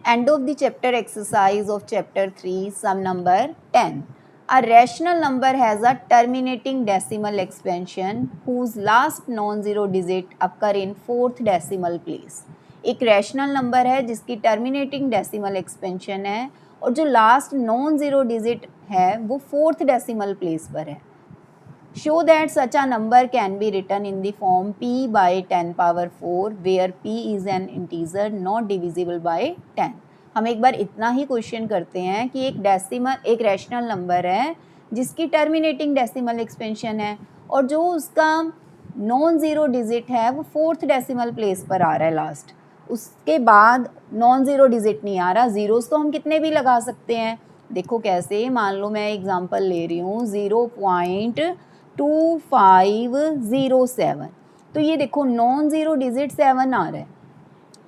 End of the chapter exercise of chapter 3, sum number 10. A rational number has a terminating decimal expansion whose last non-zero digit occur in fourth decimal place. एक rational number है जिसकी terminating decimal expansion है और जो last non zero digit है वो fourth decimal place पर है. Show that such a number can be written in the form p by 10 power 4 where p is an integer not divisible by 10. हम एक बार इतना ही क्वेश्चन करते हैं कि एक रैशनल नंबर है जिसकी टर्मिनेटिंग डेसिमल एक्सपेंशन है और जो उसका नॉन ज़ीरो डिजिट है वो फोर्थ डेसिमल प्लेस पर आ रहा है लास्ट. उसके बाद नॉन ज़ीरो डिजिट नहीं आ रहा. ज़ीरोज़ तो हम कितने भी लगा सकते हैं. देखो कैसे, मान लो मैं एग्जांपल ले रही हूँ 0.2507. तो ये देखो नॉन ज़ीरो डिजिट 7 आ रहा है.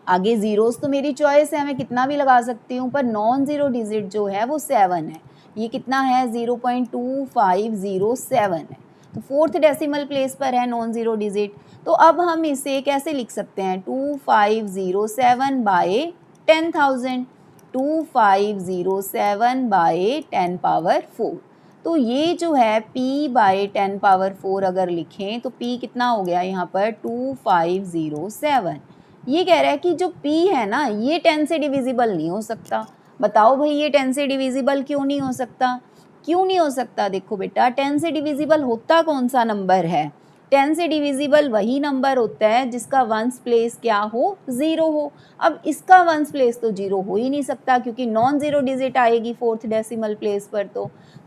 आगे ज़ीरोज़ तो मेरी चॉइस है, मैं कितना भी लगा सकती हूँ, पर नॉन ज़ीरो डिजिट जो है वो 7 है. ये कितना है 0.2507 है. तो फोर्थ डेसिमल प्लेस पर है नॉन ज़ीरो डिजिट. तो अब हम इसे कैसे लिख सकते हैं 2507 बाय 10,000. 2507 bye 10 power 4. तो ये जो है p बाय 10 पावर 4 अगर लिखें तो p कितना हो गया यहाँ पर 2507. ये कह रहा है कि जो p है ना ये 10 से डिविजिबल नहीं हो सकता. बताओ भाई ये 10 से डिविजिबल क्यों नहीं हो सकता. क्यों नहीं हो सकता. देखो बेटा 10 से डिविजिबल होता कौन सा नंबर है. 10 से डिविजिबल वही नंबर होता है जिसका वंस प्लेस क्या हो, ज़ीरो हो. अब इसका वंस प्लेस तो ज़ीरो हो ही नहीं सकता क्योंकि नॉन ज़ीरो डिजिट आएगी फोर्थ डेसिमल प्लेस पर.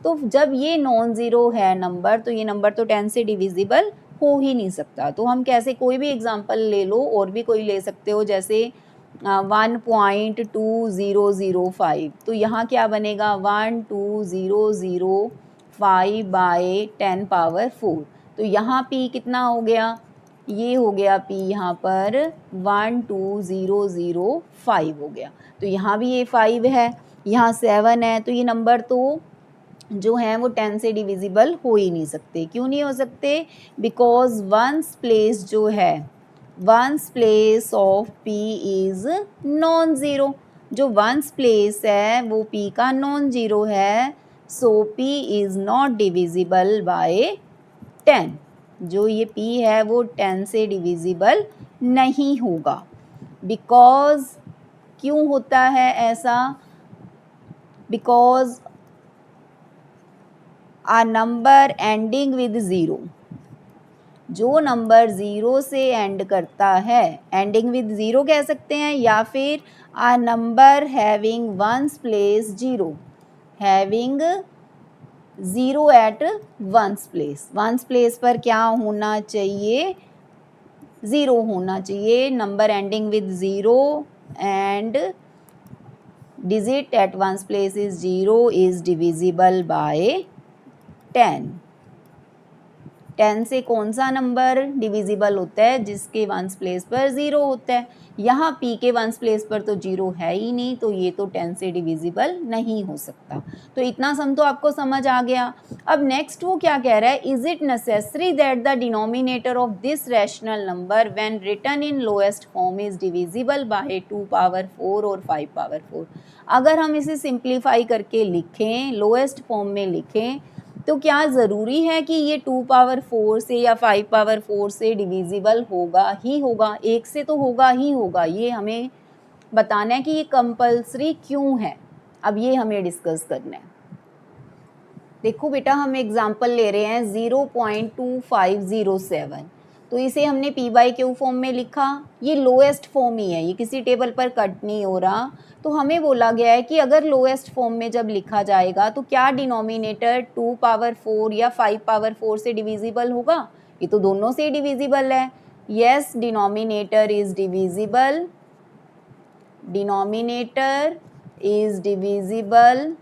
तो जब ये नॉन ज़ीरो है नंबर तो ये नंबर तो 10 से डिविजिबल हो ही नहीं सकता. तो हम कैसे, कोई भी एग्जांपल ले लो, और भी कोई ले सकते हो, जैसे 1.2005. तो यहाँ क्या बनेगा 12005 बाय 10 पावर 4. तो यहाँ p कितना हो गया, ये हो गया p यहाँ पर 12005 हो गया. तो यहाँ भी ये 5 है, यहाँ 7 है. तो ये नंबर तो जो हैं वो 10 से डिविजिबल हो ही नहीं सकते. क्यों नहीं हो सकते. बिकॉज वंस प्लेस जो है, ones place of p is non zero. जो वंस प्लेस है वो p का नॉन ज़ीरो है. सो p is not divisible by 10. जो ये p है वो 10 से डिविजिबल नहीं होगा. बिकॉज क्यों होता है ऐसा. Because a number ending with zero, जो नंबर ज़ीरो से एंड करता है, एंडिंग विद ज़ीरो कह सकते हैं, या फिर a number having ones place zero, having zero at ones place. Ones place पर क्या होना चाहिए, ज़ीरो होना चाहिए. Number ending with zero and digit at ones place is 0 is divisible by 10. 10 से कौन सा नंबर डिविजिबल होता है, जिसके वंस प्लेस पर ज़ीरो होता है. यहाँ p के वंस प्लेस पर तो ज़ीरो है ही नहीं, तो ये तो 10 से डिविजिबल नहीं हो सकता. तो इतना सम तो आपको समझ आ गया. अब नेक्स्ट वो क्या कह रहा है, is it necessary that the denominator of this rational number when written in lowest form is divisible by 2 power 4 और 5 पावर 4. अगर हम इसे सिंप्लीफाई करके लिखें, लोएस्ट फॉर्म में लिखें, तो क्या ज़रूरी है कि ये 2 पावर 4 से या 5 पावर 4 से डिविजिबल होगा ही होगा. एक से तो होगा ही होगा. ये हमें बताना है कि ये कंपल्सरी क्यों है. अब ये हमें डिस्कस करना है. देखो बेटा हम एग्जांपल ले रहे हैं 0.2507. तो इसे हमने p बाई क्यू फॉर्म में लिखा. ये लोएस्ट फॉर्म ही है, ये किसी टेबल पर कट नहीं हो रहा. तो हमें बोला गया है कि अगर लोएस्ट फॉर्म में जब लिखा जाएगा तो क्या डिनोमिनेटर 2 पावर 4 या 5 पावर 4 से डिविजिबल होगा. ये तो दोनों से डिविजिबल है. Yes, denominator is divisible. Denominator is divisible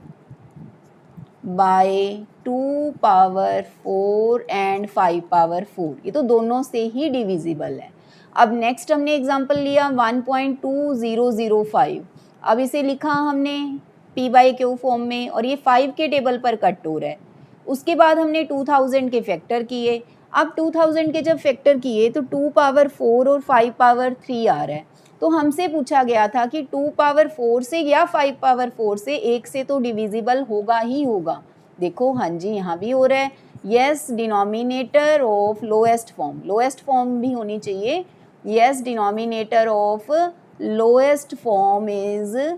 by 2 power 4 and 5 power 4. ये तो दोनों से ही डिविजिबल है. अब नेक्स्ट हमने एग्जांपल लिया 1.2005. अब इसे लिखा हमने p बाई क्यू फॉर्म में और ये 5 के टेबल पर कट हो रहा है. उसके बाद हमने 2000 के फैक्टर किए. अब 2000 के जब फैक्टर किए तो 2 पावर 4 और 5 पावर 3 आ रहा है. तो हमसे पूछा गया था कि 2 पावर 4 से या 5 पावर 4 से, एक से तो डिविजिबल होगा ही होगा। देखो हाँ जी, यहाँ भी हो रहा है। Yes, denominator of lowest form भी होनी चाहिए। Yes, denominator of lowest form is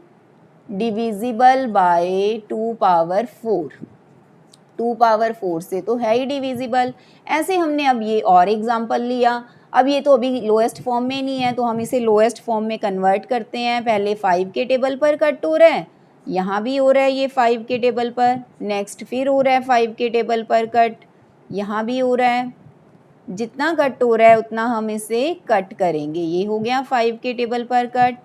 divisible by 2 power 4। 2 power 4 से तो है ही डिविजिबल। ऐसे हमने अब ये और एग्जाम्पल लिया। अब ये तो अभी लोएस्ट फॉर्म में नहीं है, तो हम इसे लोएस्ट फॉर्म में कन्वर्ट करते हैं। पहले 5 के टेबल पर कट हो रहा है, यहाँ भी हो रहा है ये 5 के टेबल पर। नेक्स्ट फिर हो रहा है 5 के टेबल पर कट, यहाँ भी हो रहा है। जितना कट हो रहा है उतना हम इसे कट करेंगे। ये हो गया 5 के टेबल पर कट,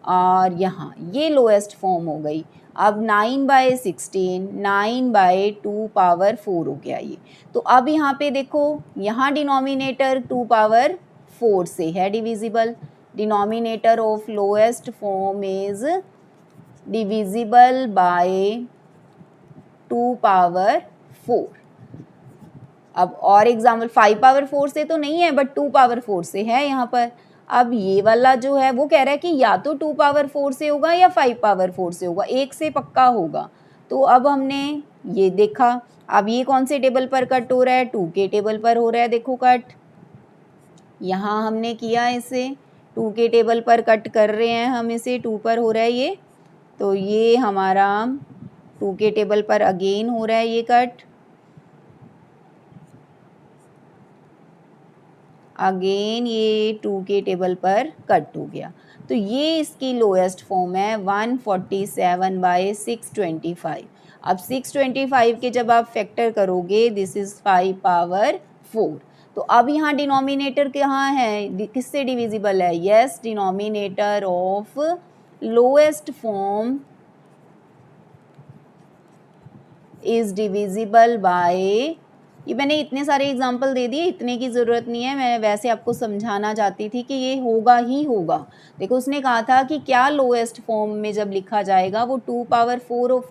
और यहाँ ये लोएस्ट फॉर्म हो गई। अब 9/16, 9/2 पावर 4 हो गया ये। तो अब यहाँ पे देखो, यहाँ डिनोमिनेटर 2 पावर 4 से है divisible. Denominator of lowest form is divisible by 2 power 4। अब और एग्जाम्पल 5 पावर 4 से तो नहीं है, बट 2 पावर 4 से है यहाँ पर। अब ये वाला जो है वो कह रहा है कि या तो 2 पावर 4 से होगा या 5 पावर 4 से होगा, एक से पक्का होगा। तो अब हमने ये देखा। अब ये कौन से टेबल पर कट हो रहा है? 2 के टेबल पर हो रहा है। देखो कट, यहाँ हमने किया इसे 2 के टेबल पर कट कर रहे हैं हम, इसे 2 पर हो रहा है ये। तो ये हमारा 2 के टेबल पर अगेन हो रहा है ये कट, अगेन ये 2 के टेबल पर कट हो गया। तो ये इसकी लोएस्ट फॉर्म है 147/625। अब 625 के जब आप फैक्टर करोगे, दिस इज 5 पावर 4। तो अब यहाँ डिनोमिनेटर कहाँ है, किससे डिविजिबल है? Yes, denominator of lowest form is divisible bye, ये मैंने इतने सारे एग्जाम्पल दे दिए, इतने की ज़रूरत नहीं है, मैं वैसे आपको समझाना चाहती थी कि ये होगा ही होगा। देखो उसने कहा था कि क्या लोएस्ट फॉर्म में जब लिखा जाएगा वो 2 पावर 4 और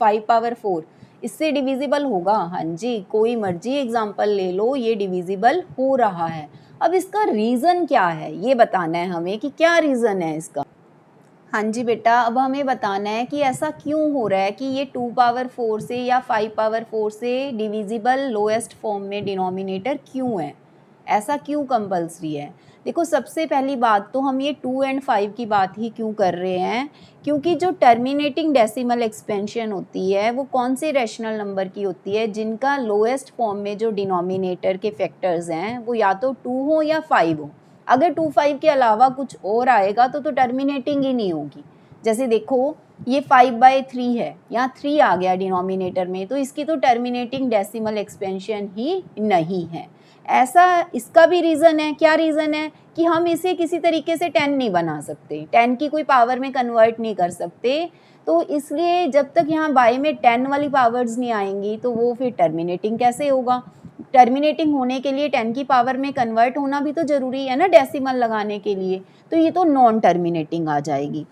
5 पावर 4 इससे डिविजिबल होगा। हाँ जी, कोई मर्जी एग्जाम्पल ले लो, ये डिविजिबल हो रहा है। अब इसका रीज़न क्या है ये बताना है हमें कि क्या रीज़न है इसका। हाँ जी बेटा, अब हमें बताना है कि ऐसा क्यों हो रहा है कि ये 2 पावर 4 से या 5 पावर 4 से डिविजिबल लोएस्ट फॉर्म में डिनोमिनेटर क्यों है, ऐसा क्यों कंपल्सरी है। देखो सबसे पहली बात तो हम ये 2 एंड 5 की बात ही क्यों कर रहे हैं, क्योंकि जो टर्मिनेटिंग डेसिमल एक्सपेंशन होती है वो कौन से रैशनल नंबर की होती है, जिनका लोएस्ट फॉर्म में जो डिनोमिनेटर के फैक्टर्स हैं वो या तो 2 हो या 5 हो। अगर 2 5 के अलावा कुछ और आएगा तो टर्मिनेटिंग ही नहीं होगी। जैसे देखो ये 5/3 है, यहाँ 3 आ गया डिनोमिनेटर में, तो इसकी तो टर्मिनेटिंग डेसिमल एक्सपेंशन ही नहीं है। ऐसा इसका भी रीज़न है। क्या रीज़न है कि हम इसे किसी तरीके से 10 नहीं बना सकते, 10 की कोई पावर में कन्वर्ट नहीं कर सकते। तो इसलिए जब तक यहाँ बाय में 10 वाली पावर्स नहीं आएंगी तो वो फिर टर्मिनेटिंग कैसे होगा। टर्मिनेटिंग होने के लिए 10 की पावर में कन्वर्ट होना भी तो ज़रूरी है ना डेसिमल लगाने के लिए, तो ये तो नॉन टर्मिनेटिंग आ जाएगी।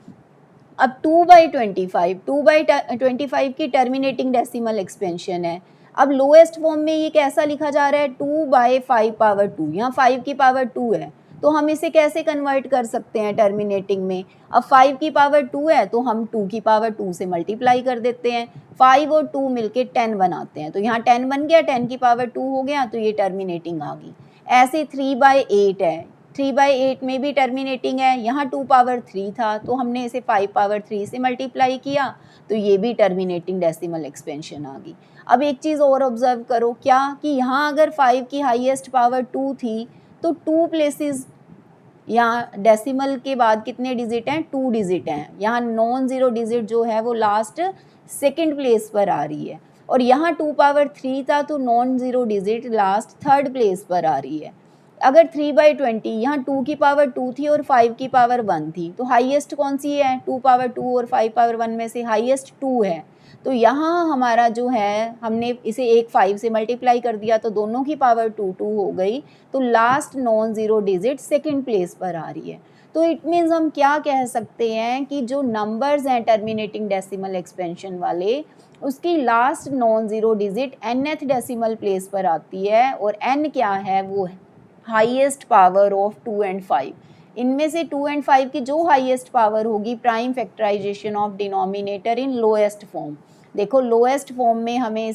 अब 2/25 की टर्मिनेटिंग डेसिमल एक्सपेंशन है। अब लोएस्ट फॉर्म में ये कैसा लिखा जा रहा है, 2/5 पावर 2, यहाँ 5 की पावर 2 है, तो हम इसे कैसे कन्वर्ट कर सकते हैं टर्मिनेटिंग में। अब 5 की पावर 2 है तो हम 2 की पावर 2 से मल्टीप्लाई कर देते हैं, 5 और 2 मिलके 10 बनाते हैं, तो यहाँ 10 बन गया, 10 की पावर 2 हो गया, तो ये टर्मिनेटिंग आ गई। ऐसे 3/8 है, 3/8 में भी टर्मिनेटिंग है, यहाँ 2 पावर 3 था तो हमने इसे 5 पावर 3 से मल्टीप्लाई किया, तो ये भी टर्मिनेटिंग डेसिमल एक्सपेंशन आ गई। अब एक चीज़ और ऑब्जर्व करो, क्या कि यहाँ अगर 5 की हाईएस्ट पावर 2 थी तो 2 प्लेसेस, यहाँ डेसिमल के बाद कितने डिजिट हैं, 2 डिजिट हैं, यहाँ नॉन ज़ीरो डिजिट जो है वो लास्ट सेकंड प्लेस पर आ रही है, और यहाँ 2 पावर 3 था तो non zero digit last third place पर आ रही है। अगर 3/20, यहाँ 2 की पावर 2 थी और 5 की पावर 1 थी, तो हाईएस्ट कौन सी है, 2 पावर 2 और 5 पावर 1 में से हाईएस्ट 2 है। तो यहाँ हमारा जो है, हमने इसे एक 5 से मल्टीप्लाई कर दिया तो दोनों की पावर 2 हो गई, तो last non zero digit second place पर आ रही है। तो इट मीन्स हम क्या कह सकते हैं कि जो नंबर्स हैं टर्मिनेटिंग डेसिमल एक्सपेंशन वाले, उसकी last non zero digit nth decimal place पर आती है, और n क्या है, वो हाईएस्ट पावर ऑफ 2 एंड 5। इनमें से 2 एंड 5 की जो हाईएस्ट पावर होगी, prime factorization of denominator in lowest form. देखो लोएस्ट फॉर्म में हमने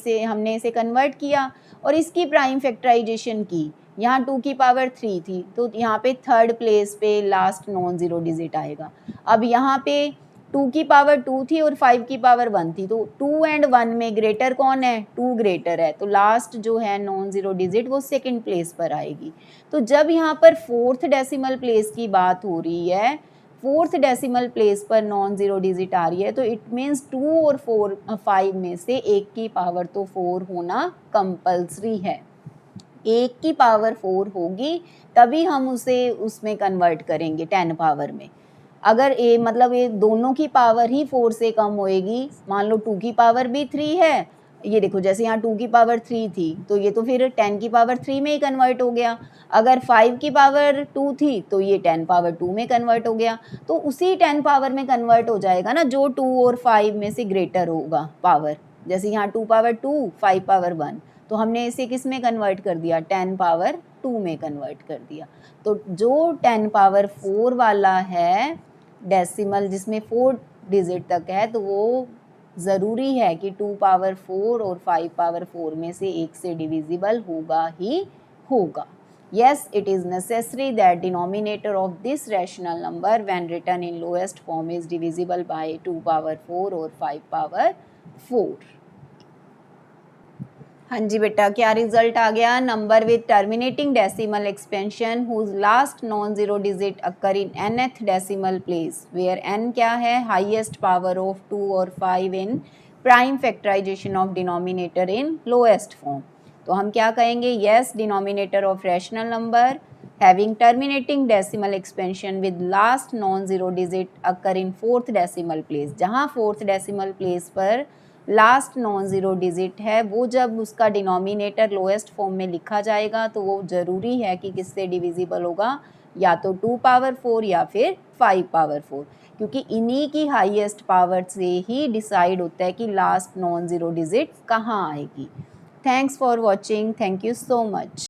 इसे कन्वर्ट किया और इसकी प्राइम फैक्टराइजेशन की। यहाँ 2 की पावर 3 थी, तो यहाँ पे थर्ड प्लेस पे लास्ट नॉन ज़ीरो डिजिट आएगा। अब यहाँ पे 2 की पावर 2 थी और 5 की पावर 1 थी, तो 2 एंड 1 में ग्रेटर कौन है? 2 ग्रेटर है, तो लास्ट जो है नॉन ज़ीरो डिजिट वो सेकंड प्लेस पर आएगी। तो जब यहाँ पर फोर्थ डेसिमल प्लेस की बात हो रही है, फोर्थ डेसिमल प्लेस पर नॉन ज़ीरो डिजिट आ रही है, तो इट मीन्स 2 और 5 में से एक की पावर तो 4 होना कंपल्सरी है। एक की पावर 4 होगी तभी हम उसे उसमें कन्वर्ट करेंगे 10 पावर में। अगर मतलब ये दोनों की पावर ही 4 से कम होएगी, मान लो 2 की पावर भी 3 है, ये देखो जैसे यहाँ 2 की पावर 3 थी, तो ये तो फिर 10 की पावर 3 में ही कन्वर्ट हो गया। अगर 5 की पावर 2 थी तो ये 10 पावर 2 में कन्वर्ट हो गया, तो उसी 10 पावर में कन्वर्ट हो जाएगा ना जो 2 और 5 में से ग्रेटर होगा पावर। जैसे यहाँ 2 पावर 2, 5 पावर 1, तो हमने इसे किस में कन्वर्ट कर दिया? 10 पावर 2 में कन्वर्ट कर दिया। तो जो 10 पावर 4 वाला है डेसिमल जिसमें 4 डिजिट तक है, तो वो ज़रूरी है कि 2 पावर 4 और 5 पावर 4 में से एक से डिविजिबल होगा ही होगा। Yes, it is necessary that denominator of this rational number when written in lowest form is divisible by 2 power 4 or 5 power 4. हाँ जी बेटा, क्या रिजल्ट आ गया? Number with terminating decimal expansion whose last non zero digit occur in nth decimal place where n क्या है? Highest power of 2 और 5 in prime factorization of denominator in lowest form. तो हम क्या कहेंगे? Yes, denominator of rational number having terminating decimal expansion with last non zero digit occur in fourth decimal place. जहाँ fourth decimal place पर last non zero digit है, वो जब उसका डिनोमिनेटर लोएस्ट फॉर्म में लिखा जाएगा तो वो ज़रूरी है कि किससे डिविजिबल होगा? या तो 2 पावर 4 या फिर 5 पावर 4, क्योंकि इन्हीं की हाईएस्ट पावर से ही डिसाइड होता है कि लास्ट नॉन ज़ीरो डिजिट कहाँ आएगी। Thanks for watching, thank you so much.